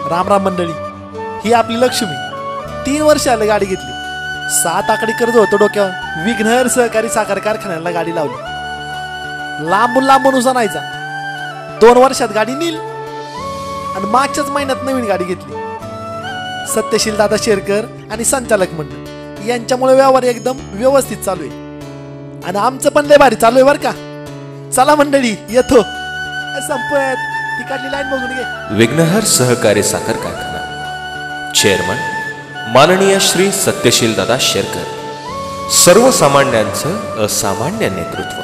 राम राम मंडळी, ही आपली लक्ष्मी 3 वर्ष आलं गाडी घेतली. 7 आकडी कर्ज होतं डोक्यावर. विघ्नहर सहकारी साखर कारखान्याला गाडी लावली. लांबून लांबून उसा नाहीचा. 2 वर्षात गाडी नील आणि मागच्याच महिन्यात नवीन गाडी घेतली. सत्यशील दादा शेरकर आणि संचालक मंडळ यांच्यामुळे व्यवहार एकदम व्यवस्थित चालू आहे आणि आमचं पण लय भारी चालू आहे बरं का. चला मंडळी येतो. संपत तिकडली लाईन बघून घे. विघ्नहर सहकारी साखर कारखाना चेअरमन माननीय श्री सत्यशील दादा शेरकर. सर्वसामान्यांचं असामान्य नेतृत्व.